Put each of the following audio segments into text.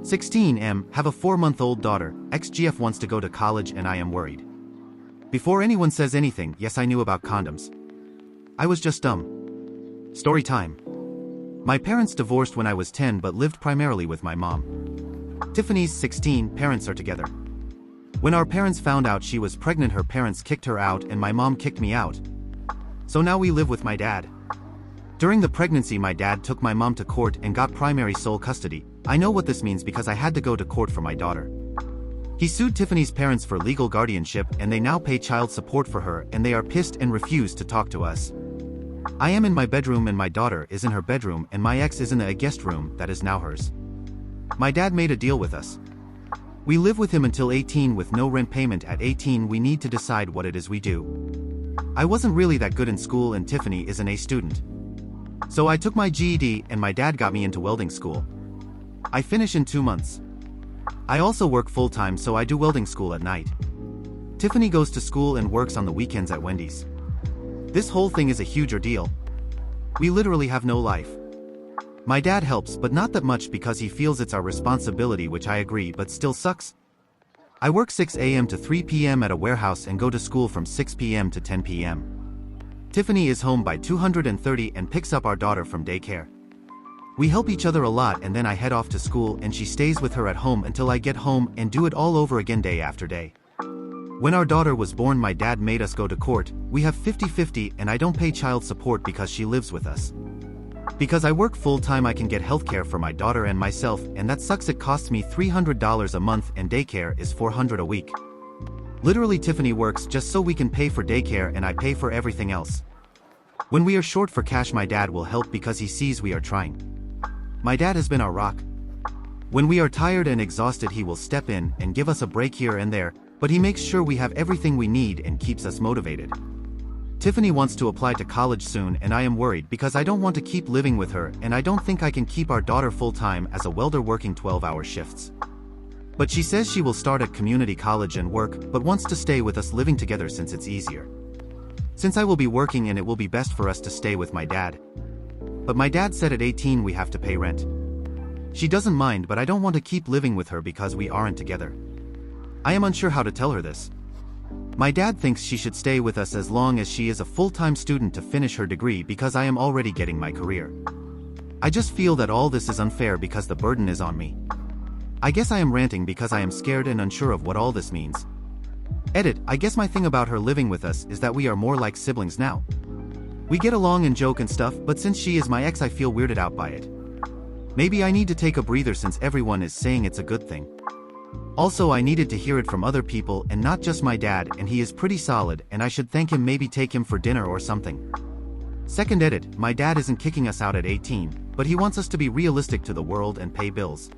16 have a 4-month-old daughter, XGF wants to go to college and I am worried. Before anyone says anything, yes, I knew about condoms. I was just dumb. Story time. My parents divorced when I was 10 but lived primarily with my mom. Tiffany's 16, parents are together. When our parents found out she was pregnant, her parents kicked her out and my mom kicked me out. So now we live with my dad. During the pregnancy, my dad took my mom to court and got primary sole custody. I know what this means because I had to go to court for my daughter. He sued Tiffany's parents for legal guardianship and they now pay child support for her, and they are pissed and refuse to talk to us. I am in my bedroom and my daughter is in her bedroom and my ex is in a guest room that is now hers. My dad made a deal with us. We live with him until 18 with no rent payment. At 18 we need to decide what it is we do. I wasn't really that good in school and Tiffany is an A student. So I took my GED and my dad got me into welding school. I finish in 2 months. I also work full-time, so I do welding school at night. Tiffany goes to school and works on the weekends at Wendy's. This whole thing is a huge ordeal. We literally have no life. My dad helps, but not that much because he feels it's our responsibility, which I agree, but still sucks. I work 6 a.m. to 3 p.m. at a warehouse and go to school from 6 p.m. to 10 p.m. Tiffany is home by 2:30 and picks up our daughter from daycare. We help each other a lot and then I head off to school and she stays with her at home until I get home and do it all over again day after day. When our daughter was born, my dad made us go to court. We have 50-50 and I don't pay child support because she lives with us. Because I work full-time, I can get healthcare for my daughter and myself, and that sucks. It costs me $300 a month and daycare is $400 a week. Literally, Tiffany works just so we can pay for daycare and I pay for everything else. When we are short for cash, my dad will help because he sees we are trying. My dad has been our rock. When we are tired and exhausted, he will step in and give us a break here and there, but he makes sure we have everything we need and keeps us motivated. Tiffany wants to apply to college soon and I am worried because I don't want to keep living with her and I don't think I can keep our daughter full-time as a welder working 12-hour shifts. But she says she will start at community college and work, but wants to stay with us living together since it's easier. Since I will be working and it will be best for us to stay with my dad. But my dad said at 18 we have to pay rent. She doesn't mind, but I don't want to keep living with her because we aren't together. I am unsure how to tell her this. My dad thinks she should stay with us as long as she is a full-time student to finish her degree because I am already getting my career. I just feel that all this is unfair because the burden is on me. I guess I am ranting because I am scared and unsure of what all this means. Edit, I guess my thing about her living with us is that we are more like siblings now. We get along and joke and stuff, but since she is my ex I feel weirded out by it. Maybe I need to take a breather since everyone is saying it's a good thing. Also, I needed to hear it from other people and not just my dad, and he is pretty solid and I should thank him, maybe take him for dinner or something. Second edit, my dad isn't kicking us out at 18, but he wants us to be realistic to the world and pay bills.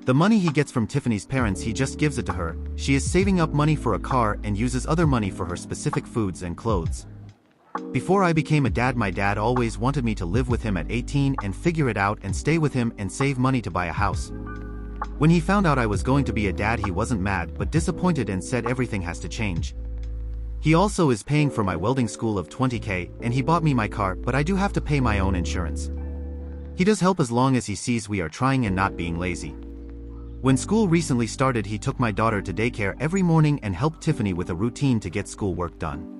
The money he gets from Tiffany's parents, he just gives it to her. She is saving up money for a car and uses other money for her specific foods and clothes. Before I became a dad, my dad always wanted me to live with him at 18 and figure it out and stay with him and save money to buy a house. When he found out I was going to be a dad, he wasn't mad but disappointed and said everything has to change. He also is paying for my welding school of $20,000 and he bought me my car, but I do have to pay my own insurance. He does help as long as he sees we are trying and not being lazy. When school recently started, he took my daughter to daycare every morning and helped Tiffany with a routine to get schoolwork done.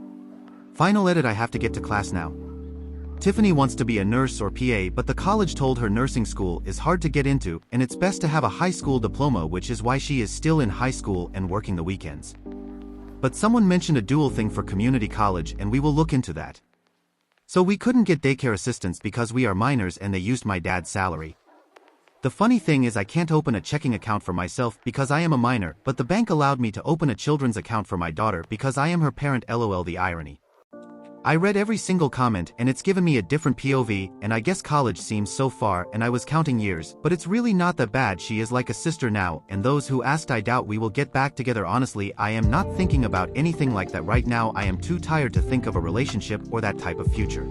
Final edit, I have to get to class now. Tiffany wants to be a nurse or PA, but the college told her nursing school is hard to get into and it's best to have a high school diploma, which is why she is still in high school and working the weekends. But someone mentioned a dual thing for community college and we will look into that. So we couldn't get daycare assistance because we are minors and they used my dad's salary. The funny thing is I can't open a checking account for myself because I am a minor, but the bank allowed me to open a children's account for my daughter because I am her parent. LOL, the irony. I read every single comment and it's given me a different POV, and I guess college seems so far and I was counting years, but it's really not that bad. She is like a sister now, and those who asked, I doubt we will get back together. Honestly, I am not thinking about anything like that right now. I am too tired to think of a relationship or that type of future.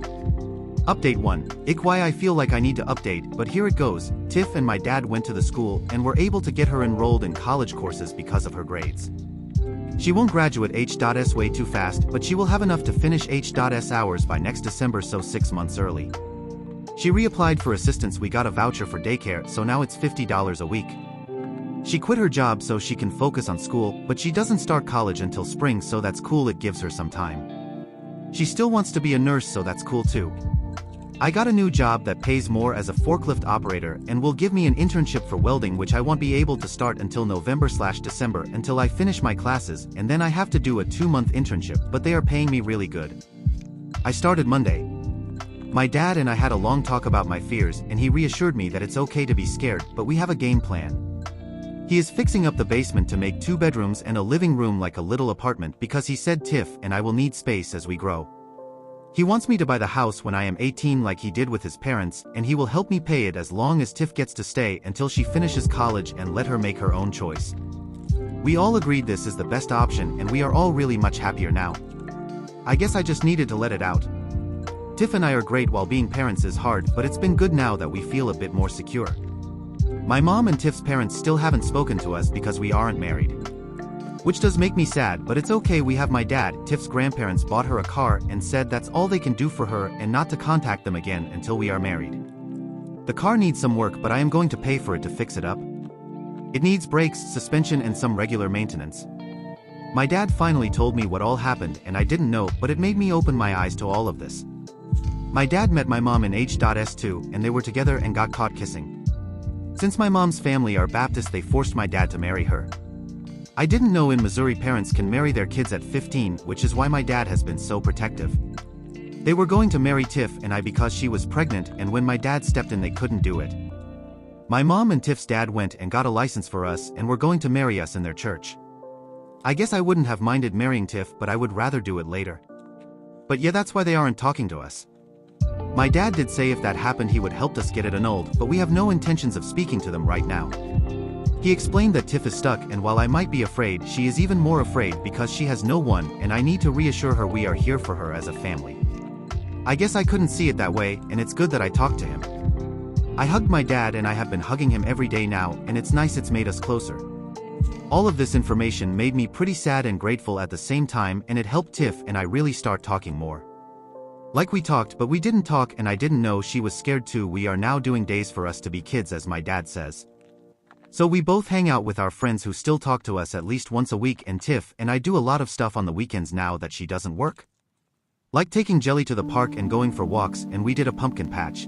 Update 1. Why I feel like I need to update, but here it goes. Tiff and my dad went to the school and were able to get her enrolled in college courses because of her grades. She won't graduate H.S way too fast, but she will have enough to finish H.S hours by next December, so 6 months early. She reapplied for assistance. We got a voucher for daycare, so now it's $50 a week. She quit her job so she can focus on school, but she doesn't start college until spring, so that's cool, it gives her some time. She still wants to be a nurse, so that's cool too. I got a new job that pays more as a forklift operator and will give me an internship for welding, which I won't be able to start until November/December until I finish my classes, and then I have to do a 2-month internship, but they are paying me really good. I started Monday. My dad and I had a long talk about my fears, and he reassured me that it's okay to be scared, but we have a game plan. He is fixing up the basement to make 2 bedrooms and a living room like a little apartment because he said Tiff and I will need space as we grow. He wants me to buy the house when I am 18 like he did with his parents, and he will help me pay it as long as Tiff gets to stay until she finishes college and let her make her own choice. We all agreed this is the best option, and we are all really much happier now. I guess I just needed to let it out. Tiff and I are great while being parents is hard, but it's been good now that we feel a bit more secure. My mom and Tiff's parents still haven't spoken to us because we aren't married. Which does make me sad, but it's okay, we have my dad. Tiff's grandparents bought her a car and said that's all they can do for her and not to contact them again until we are married. The car needs some work, but I am going to pay for it to fix it up. It needs brakes, suspension and some regular maintenance. My dad finally told me what all happened and I didn't know, but it made me open my eyes to all of this. My dad met my mom in H.S2 and they were together and got caught kissing. Since my mom's family are Baptist, they forced my dad to marry her. I didn't know in Missouri parents can marry their kids at 15, which is why my dad has been so protective. They were going to marry Tiff and I because she was pregnant, and when my dad stepped in they couldn't do it. My mom and Tiff's dad went and got a license for us and were going to marry us in their church. I guess I wouldn't have minded marrying Tiff, but I would rather do it later. But yeah, that's why they aren't talking to us. My dad did say if that happened he would help us get it annulled, but we have no intentions of speaking to them right now. He explained that Tiff is stuck, and while I might be afraid, she is even more afraid because she has no one, and I need to reassure her we are here for her as a family. I guess I couldn't see it that way, and it's good that I talked to him. I hugged my dad and I have been hugging him every day now, and it's nice, it's made us closer. All of this information made me pretty sad and grateful at the same time, and it helped Tiff and I really start talking more. Like we talked, but we didn't talk, and I didn't know she was scared too. We are now doing days for us to be kids, as my dad says. So we both hang out with our friends who still talk to us at least once a week, and Tiff and I do a lot of stuff on the weekends now that she doesn't work. Like taking Jelly to the park and going for walks, and we did a pumpkin patch.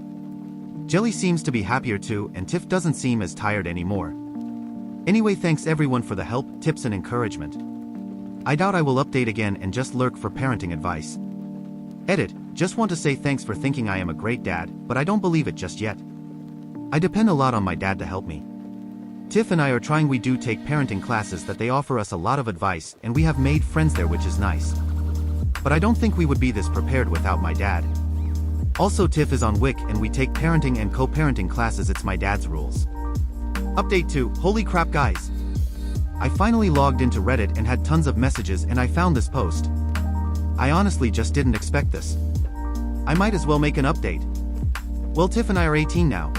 Jelly seems to be happier too, and Tiff doesn't seem as tired anymore. Anyway, thanks everyone for the help, tips and encouragement. I doubt I will update again and just lurk for parenting advice. Edit, just want to say thanks for thinking I am a great dad, but I don't believe it just yet. I depend a lot on my dad to help me. Tiff and I are trying. We do take parenting classes that they offer us a lot of advice, and we have made friends there, which is nice. But I don't think we would be this prepared without my dad. Also, Tiff is on WIC and we take parenting and co-parenting classes. It's my dad's rules. Update 2, holy crap guys. I finally logged into Reddit and had tons of messages, and I found this post. I honestly just didn't expect this. I might as well make an update. Well, Tiff and I are 18 now.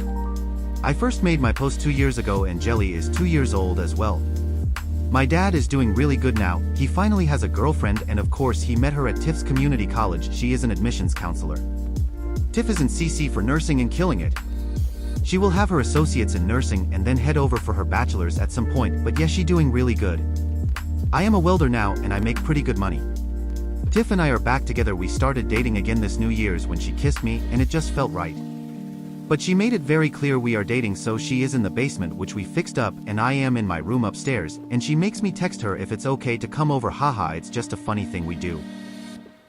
I first made my post 2 years ago, and Jelly is 2 years old as well. My dad is doing really good now. He finally has a girlfriend, and of course he met her at Tiff's community college. She is an admissions counselor. Tiff is in CC for nursing and killing it. She will have her associates in nursing and then head over for her bachelor's at some point, but yeah, she doing really good. I am a welder now and I make pretty good money. Tiff and I are back together. We started dating again this New Year's when she kissed me, and it just felt right. But she made it very clear we are dating, so she is in the basement, which we fixed up, and I am in my room upstairs, and she makes me text her if it's okay to come over. Haha, it's just a funny thing we do.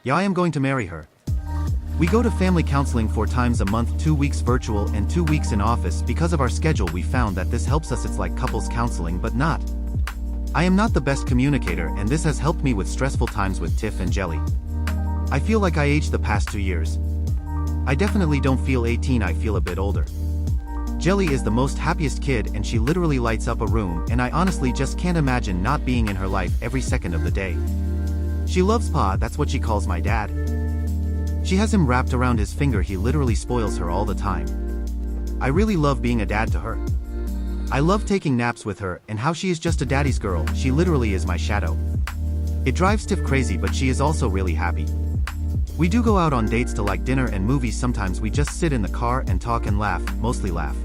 Yeah, I am going to marry her. We go to family counseling 4 times a month, 2 weeks virtual and 2 weeks in office. Because of our schedule, we found that this helps us. It's like couples counseling, but not. I am not the best communicator, and this has helped me with stressful times with Tiff and Jelly. I feel like I aged the past 2 years. I definitely don't feel 18, I feel a bit older. Jelly is the most happiest kid, and she literally lights up a room, and I honestly just can't imagine not being in her life every second of the day. She loves Pa, that's what she calls my dad. She has him wrapped around his finger. He literally spoils her all the time. I really love being a dad to her. I love taking naps with her, and how she is just a daddy's girl. She literally is my shadow. It drives Tiff crazy, but she is also really happy. We do go out on dates to like dinner and movies. Sometimes we just sit in the car and talk and laugh, mostly laugh.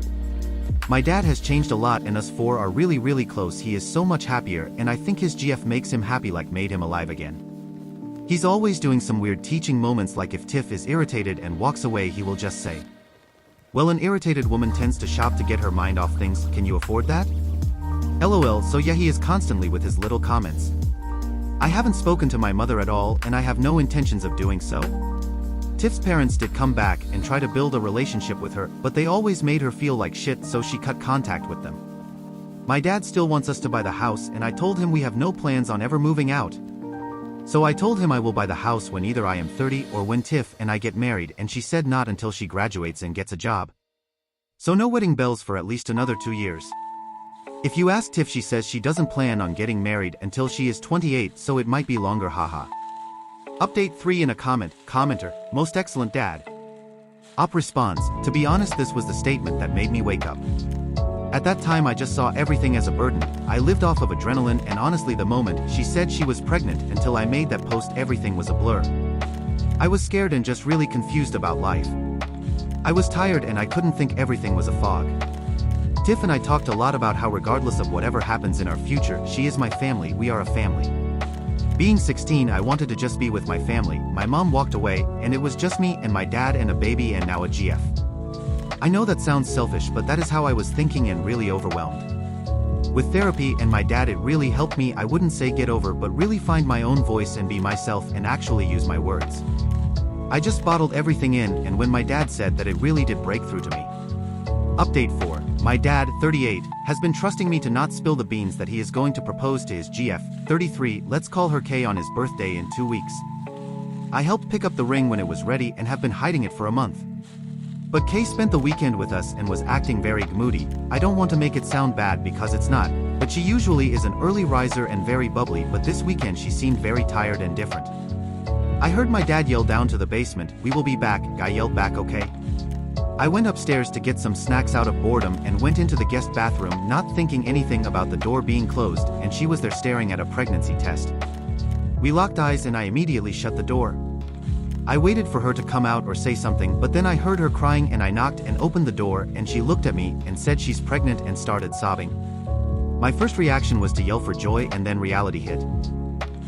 My dad has changed a lot and us four are really close. He is so much happier and I think his GF makes him happy, like made him alive again. He's always doing some weird teaching moments, like if Tiff is irritated and walks away he will just say, "Well, an irritated woman tends to shop to get her mind off things, can you afford that?" LOL. So yeah, he is constantly with his little comments. I haven't spoken to my mother at all and I have no intentions of doing so. Tiff's parents did come back and try to build a relationship with her, but they always made her feel like shit, so she cut contact with them. My dad still wants us to buy the house and I told him we have no plans on ever moving out. So I told him I will buy the house when either I am 30 or when Tiff and I get married, and she said not until she graduates and gets a job. So no wedding bells for at least another 2 years. If you ask Tiff, she says she doesn't plan on getting married until she is 28, so it might be longer, haha. Update 3 in a comment. Commenter, most excellent dad. Op responds, to be honest this was the statement that made me wake up. At that time I just saw everything as a burden. I lived off of adrenaline, and honestly the moment she said she was pregnant until I made that post everything was a blur. I was scared and just really confused about life. I was tired and I couldn't think, everything was a fog. Tiff and I talked a lot about how regardless of whatever happens in our future, she is my family, we are a family. Being 16 I wanted to just be with my family. My mom walked away and it was just me and my dad and a baby and now a GF. I know that sounds selfish, but that is how I was thinking and really overwhelmed. With therapy and my dad it really helped me, I wouldn't say get over, but really find my own voice and be myself and actually use my words. I just bottled everything in, and when my dad said that, it really did break through to me. Update 4. My dad, 38, has been trusting me to not spill the beans that he is going to propose to his GF, 33, let's call her K, on his birthday in 2 weeks. I helped pick up the ring when it was ready and have been hiding it for a month. But Kay spent the weekend with us and was acting very moody. I don't want to make it sound bad because it's not, but she usually is an early riser and very bubbly, but this weekend she seemed very tired and different. I heard my dad yell down to the basement, "We will be back." I yelled back, "Okay." I went upstairs to get some snacks out of boredom and went into the guest bathroom, not thinking anything about the door being closed, and she was there staring at a pregnancy test. We locked eyes and I immediately shut the door. I waited for her to come out or say something, but then I heard her crying and I knocked and opened the door and she looked at me and said she's pregnant and started sobbing. My first reaction was to yell for joy, and then reality hit.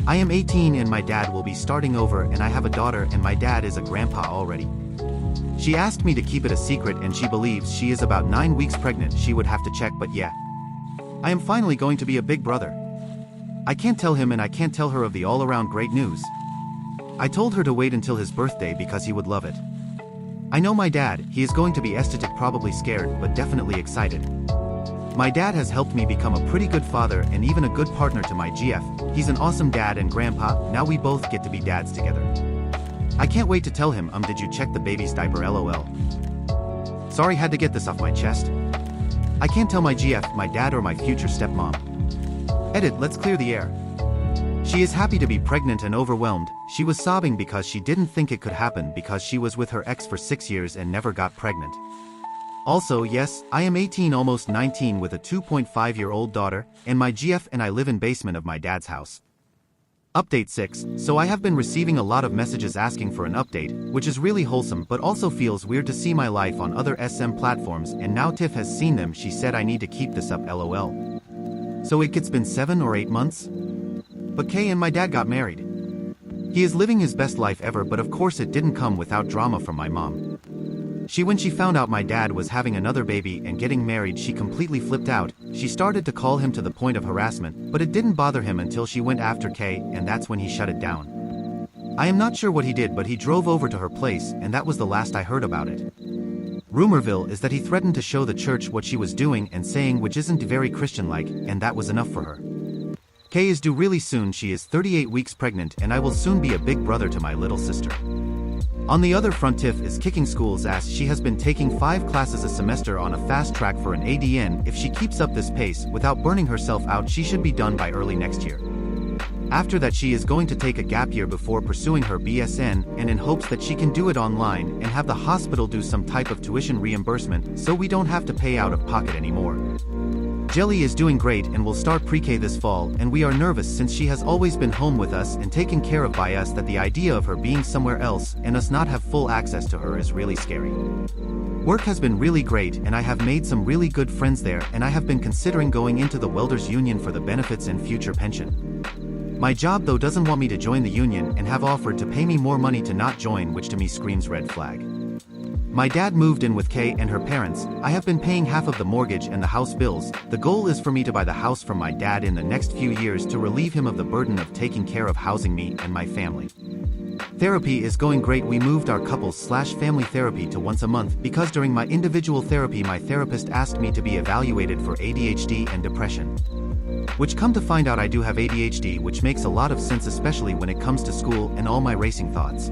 I am 18 and my dad will be starting over, and I have a daughter and my dad is a grandpa already. She asked me to keep it a secret and she believes she is about 9 weeks pregnant. She would have to check, but yeah. I am finally going to be a big brother. I can't tell him and I can't tell her of the all-around great news. I told her to wait until his birthday because he would love it. I know my dad, he is going to be ecstatic, probably scared, but definitely excited. My dad has helped me become a pretty good father and even a good partner to my GF. He's an awesome dad and grandpa, now we both get to be dads together. I can't wait to tell him, did you check the baby's diaper, lol. Sorry, had to get this off my chest. I can't tell my GF, my dad or my future stepmom. Edit, let's clear the air. She is happy to be pregnant and overwhelmed. She was sobbing because she didn't think it could happen because she was with her ex for 6 years and never got pregnant. Also, yes, I am 18, almost 19, with a 2.5-year-old daughter, and my GF and I live in basement of my dad's house. Update 6. So I have been receiving a lot of messages asking for an update, which is really wholesome but also feels weird to see my life on other SM platforms, and now Tiff has seen them. She said I need to keep this up, lol. So it's been 7 or 8 months? But Kay and my dad got married. He is living his best life ever, but of course it didn't come without drama from my mom. When she found out my dad was having another baby and getting married, she completely flipped out. She started to call him to the point of harassment, but it didn't bother him until she went after Kay, and that's when he shut it down. I am not sure what he did, but he drove over to her place, and that was the last I heard about it. Rumorville is that he threatened to show the church what she was doing and saying, which isn't very Christian-like, and that was enough for her. Kay is due really soon. She is 38 weeks pregnant and I will soon be a big brother to my little sister. On the other front, Tiff is kicking school's ass. She has been taking 5 classes a semester on a fast track for an ADN. If she keeps up this pace without burning herself out, she should be done by early next year. After that, she is going to take a gap year before pursuing her BSN, and in hopes that she can do it online and have the hospital do some type of tuition reimbursement so we don't have to pay out of pocket anymore. Jelly is doing great and will start pre-K this fall, and we are nervous since she has always been home with us and taken care of by us, that the idea of her being somewhere else and us not have full access to her is really scary. Work has been really great and I have made some really good friends there, and I have been considering going into the welders union for the benefits and future pension. My job though doesn't want me to join the union and have offered to pay me more money to not join, which to me screams red flag. My dad moved in with Kay and her parents. I have been paying half of the mortgage and the house bills. The goal is for me to buy the house from my dad in the next few years to relieve him of the burden of taking care of housing me and my family. Therapy is going great. We moved our couples/family therapy to once a month because during my individual therapy my therapist asked me to be evaluated for ADHD and depression. Which come to find out I do have ADHD, which makes a lot of sense, especially when it comes to school and all my racing thoughts.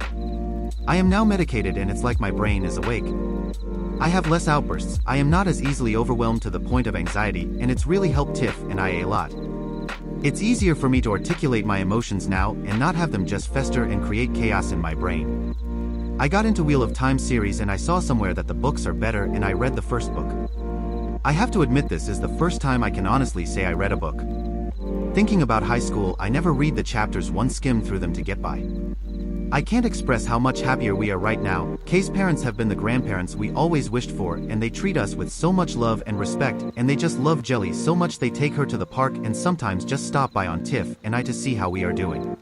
I am now medicated and it's like my brain is awake. I have less outbursts, I am not as easily overwhelmed to the point of anxiety, and it's really helped Tiff and I a lot. It's easier for me to articulate my emotions now and not have them just fester and create chaos in my brain. I got into Wheel of Time series and I saw somewhere that the books are better, and I read the first book. I have to admit this is the first time I can honestly say I read a book. Thinking about high school, I never read the chapters, one skim through them to get by. I can't express how much happier we are right now. Kay's parents have been the grandparents we always wished for, and they treat us with so much love and respect, and they just love Jelly so much they take her to the park and sometimes just stop by on Tiff and I to see how we are doing.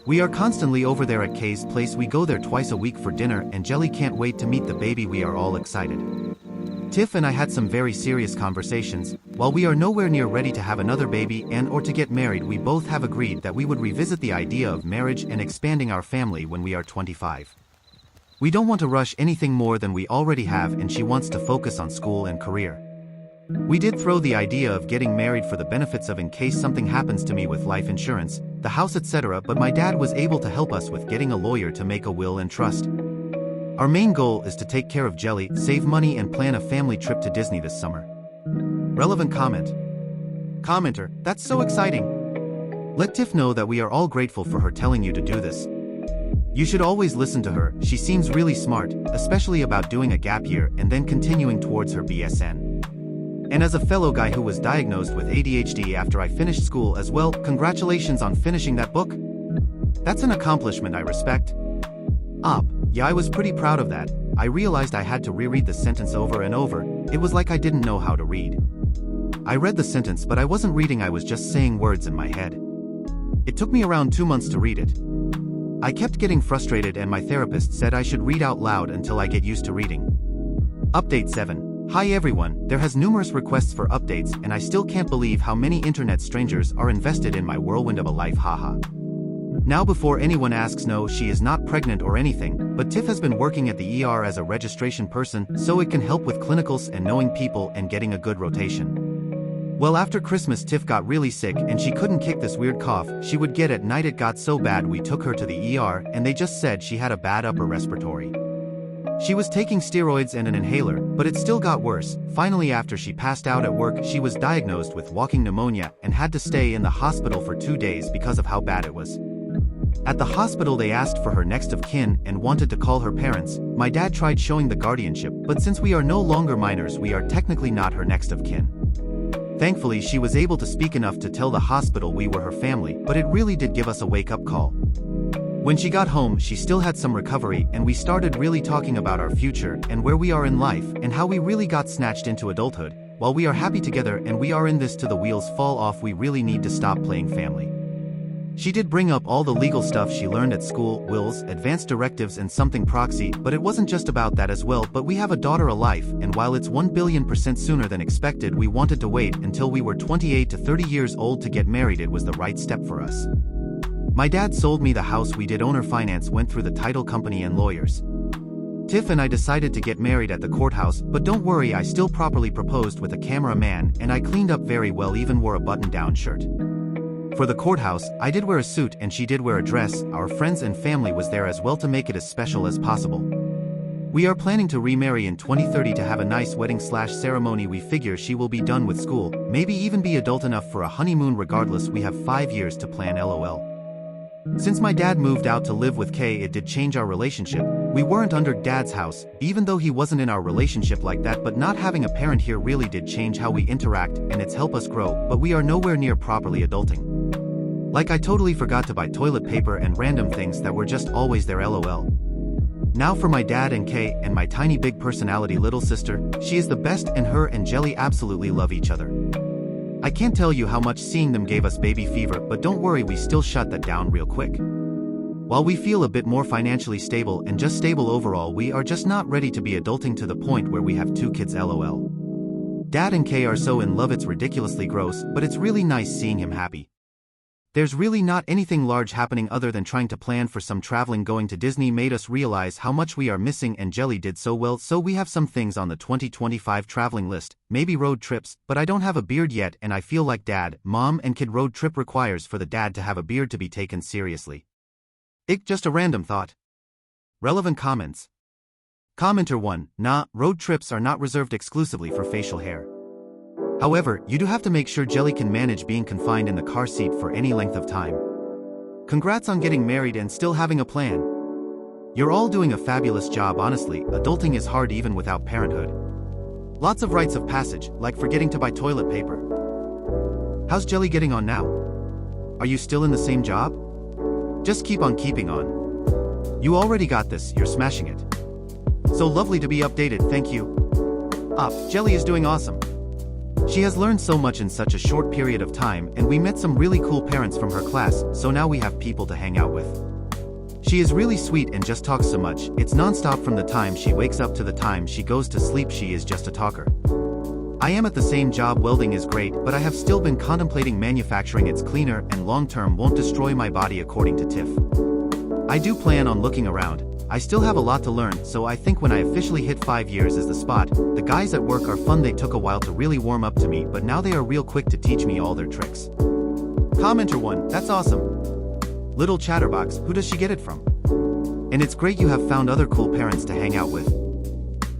We are constantly over there at Kay's place. We go there twice a week for dinner, and Jelly can't wait to meet the baby. We are all excited. Tiff and I had some very serious conversations. While we are nowhere near ready to have another baby and or to get married, we both have agreed that we would revisit the idea of marriage and expanding our family when we are 25. We don't want to rush anything more than we already have, and she wants to focus on school and career. We did throw the idea of getting married for the benefits of in case something happens to me with life insurance, the house, etc., but my dad was able to help us with getting a lawyer to make a will and trust. Our main goal is to take care of Jelly, save money, and plan a family trip to Disney this summer. Relevant comment. Commenter, that's so exciting. Let Tiff know that we are all grateful for her telling you to do this. You should always listen to her. She seems really smart, especially about doing a gap year and then continuing towards her BSN. And as a fellow guy who was diagnosed with ADHD after I finished school as well, congratulations on finishing that book. That's an accomplishment I respect. Yeah, I was pretty proud of that. I realized I had to reread the sentence over and over. It was like I didn't know how to read. I read the sentence, but I wasn't reading, I was just saying words in my head. It took me around 2 months to read it. I kept getting frustrated and my therapist said I should read out loud until I get used to reading. Update 7. Hi everyone, there has numerous requests for updates and I still can't believe how many internet strangers are invested in my whirlwind of a life, haha. Now before anyone asks, no, she is not pregnant or anything, but Tiff has been working at the ER as a registration person so it can help with clinicals and knowing people and getting a good rotation. Well, after Christmas Tiff got really sick and she couldn't kick this weird cough she would get at night. It got so bad we took her to the ER and they just said she had a bad upper respiratory. She was taking steroids and an inhaler, but it still got worse. Finally, after she passed out at work, she was diagnosed with walking pneumonia and had to stay in the hospital for 2 days because of how bad it was. At the hospital they asked for her next of kin and wanted to call her parents. My dad tried showing the guardianship, but since we are no longer minors we are technically not her next of kin. Thankfully she was able to speak enough to tell the hospital we were her family, but it really did give us a wake-up call. When she got home she still had some recovery and we started really talking about our future and where we are in life and how we really got snatched into adulthood. While we are happy together and we are in this till the wheels fall off, we really need to stop playing family. She did bring up all the legal stuff she learned at school, wills, advanced directives and something proxy, but it wasn't just about that as well. But we have a daughter, a life, and while it's 1,000,000,000% sooner than expected, we wanted to wait until we were 28 to 30 years old to get married. It was the right step for us. My dad sold me the house. We did owner finance, went through the title company and lawyers. Tiff and I decided to get married at the courthouse, but don't worry, I still properly proposed with a cameraman and I cleaned up very well, even wore a button-down shirt. For the courthouse, I did wear a suit and she did wear a dress. Our friends and family was there as well to make it as special as possible. We are planning to remarry in 2030 to have a nice wedding/ceremony. We figure she will be done with school, maybe even be adult enough for a honeymoon. Regardless, we have 5 years to plan, lol. Since my dad moved out to live with Kay, it did change our relationship. We weren't under dad's house, even though he wasn't in our relationship like that, but not having a parent here really did change how we interact and it's helped us grow, but we are nowhere near properly adulting. Like I totally forgot to buy toilet paper and random things that were just always there, lol. Now for my dad and Kay and my tiny big personality little sister, she is the best and her and Jelly absolutely love each other. I can't tell you how much seeing them gave us baby fever, but don't worry, we still shut that down real quick. While we feel a bit more financially stable and just stable overall, we are just not ready to be adulting to the point where we have 2 kids lol. Dad and Kay are so in love it's ridiculously gross, but it's really nice seeing him happy. There's really not anything large happening other than trying to plan for some traveling. Going to Disney made us realize how much we are missing, and Jelly did so well, so we have some things on the 2025 traveling list, maybe road trips, but I don't have a beard yet and I feel like dad, mom and kid road trip requires for the dad to have a beard to be taken seriously. Just a random thought. Relevant comments. Commenter 1, nah, road trips are not reserved exclusively for facial hair. However, you do have to make sure Jelly can manage being confined in the car seat for any length of time. Congrats on getting married and still having a plan. You're all doing a fabulous job. Honestly, adulting is hard even without parenthood. Lots of rites of passage, like forgetting to buy toilet paper. How's Jelly getting on now? Are you still in the same job? Just keep on keeping on. You already got this, you're smashing it. So lovely to be updated, thank you. Jelly is doing awesome. She has learned so much in such a short period of time, and we met some really cool parents from her class, so now we have people to hang out with. She is really sweet and just talks so much, it's non-stop from the time she wakes up to the time she goes to sleep. She is just a talker. I am at the same job. Welding is great, but I have still been contemplating manufacturing. It's cleaner and long-term won't destroy my body, according to Tiff. I do plan on looking around. I still have a lot to learn, so I think when I officially hit 5 years is the spot. The guys at work are fun. They took a while to really warm up to me, but now they are real quick to teach me all their tricks. Commenter 1, that's awesome. Little chatterbox, who does she get it from? And it's great you have found other cool parents to hang out with.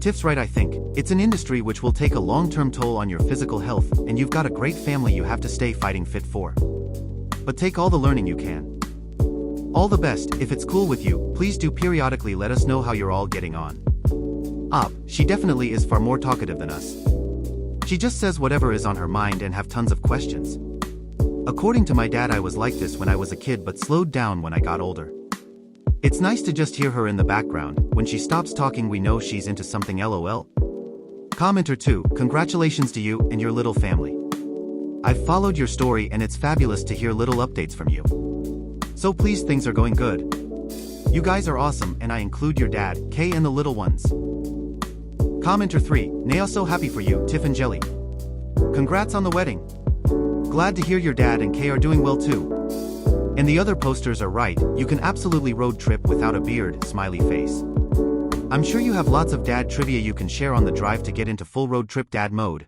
Tiff's right, I think. It's an industry which will take a long-term toll on your physical health, and you've got a great family you have to stay fighting fit for. But take all the learning you can. All the best. If it's cool with you, please do periodically let us know how you're all getting on. She definitely is far more talkative than us. She just says whatever is on her mind and have tons of questions. According to my dad, I was like this when I was a kid but slowed down when I got older. It's nice to just hear her in the background. When she stops talking we know she's into something lol. Commenter 2, congratulations to you and your little family. I've followed your story and it's fabulous to hear little updates from you. So pleased things are going good. You guys are awesome, and I include your dad, Kay, and the little ones. Commenter 3, Naya, so happy for you, Tiff and Jelly. Congrats on the wedding. Glad to hear your dad and Kay are doing well too. And the other posters are right, you can absolutely road trip without a beard, smiley face. I'm sure you have lots of dad trivia you can share on the drive to get into full road trip dad mode.